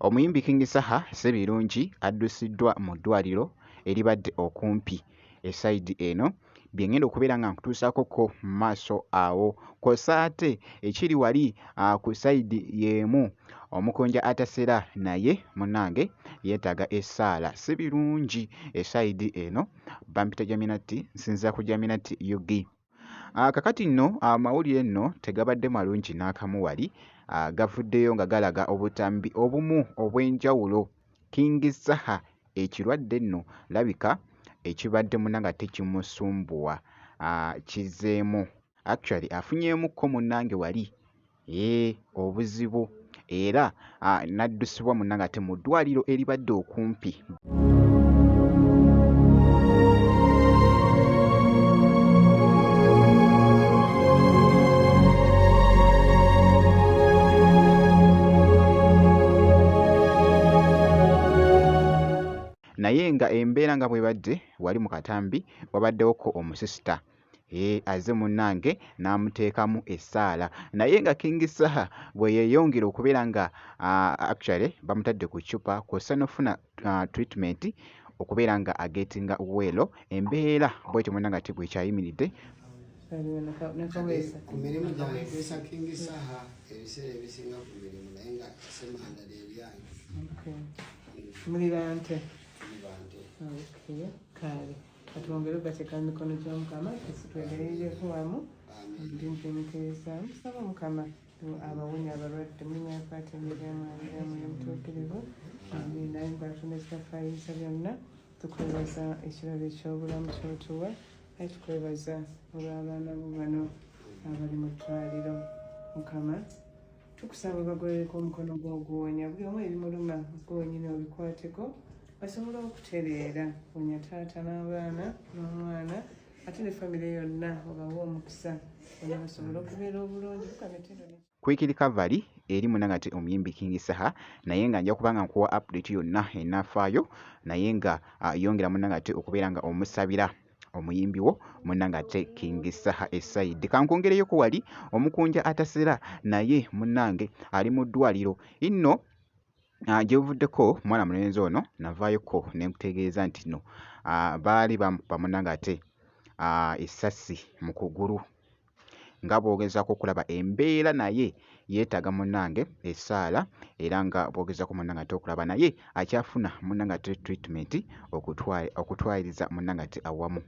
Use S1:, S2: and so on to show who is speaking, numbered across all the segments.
S1: Omuyimbi King Saha Ssebirungi addusiddwa mu ddwaliro eribadde okumpi esayidi eno bye ngenda okubeera nga nkutuusaako ko mu maaso awo kw'ossa ate ekiri wali ku sayidi y'emu omukonja atasera naye munnange yeetaaga essaala. Si birungi esayidi eno bampita Jaminati nsinzira ku Jaminati Yugi. Kakati nno amawulire nno tegabadde malungi n'akamu wali gavuddeyo nga galaga obutambi obumu obw'enjawulo. King Saha ekirwadde nno labika ekibadde munnange tekimusumbuwa kizeemu actually afunyeemukko munnange wali obuzibu era n'addusibwa munnange ate mu ddwaliro eribadde okumpi. Naye nga embeera nga bw'ebadde wali mu katambi wabaddewoko omusisita aze munnange n'amuteekamu essaala naye nga King Saha bwe yeeyongera okubeera nga actually bamutadde ku ccupa kw'ossa n'ofuna treatment okubeera nga agetinga well. Embeera bw'etyo munnange ate bwekyayimiridde.
S2: Ku mirimu gyange kwesa King Saha ebiseera ebisinga ku mirimu naye nga semanda lyeryanye.
S3: Mulirante. Kale katwongere ogateeka mu mikono gy'Omukama kesitwegereireko wamu ndimpemukeeza musaba Omukama abawonya abalwadde mulinyakwatemberamu emutuukirivu naye ng'atunda ekitafaayiza byonna tukwebaza ekirabo eky'obulamu kyotuwa aye tukwebaza olw'abaana bo bano abali mu ddwaliro. Mukama tukusaba bagwerereko omukono gw'oguwonya buli omu ebimuluma gwenyini obikwateko basobole okutereera wonya taata n'abaana n'omwana ate ne famire yonna obawe omukisa era basobole okubeera obulungi.
S1: Quick recovery eri munnange ate omuyimbi King Saha naye nga nja kuba nga nkuwa update yonna enafaayo naye nga yongera munnange ate okubeera nga omusabira omuyimbi wo munnange ate King Saha esayidi. Kankwongereyo ku wali omukunja atasera naye munnange ali mu ddwaliro inno gyebuvuddeko mwana mulenzi ono navaayoko ne nkutegeeza nti no baali bamukuba munnange ate essasi mu kugulu nga bw'ogezaako okulaba embeera naye yeetaaga munnange essaala era nga bw'ogezaako munnange ate okulaba naye akyafuna munnange ate treatment okutwaliriza munnange ate awamu.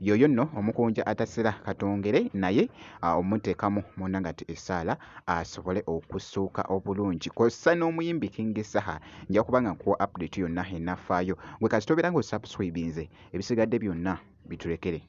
S1: Yoyo nno omukunja atasera katongere naye omuteekamu munnange ate essaala asobole okusuuka obulungi kw'ossa n'omuyimbi King Saha. Nja kuba nga nkuwa update yonna enafaayo gwe kasitobeera nga osubscribinze ebisigadde byonna bitulekere.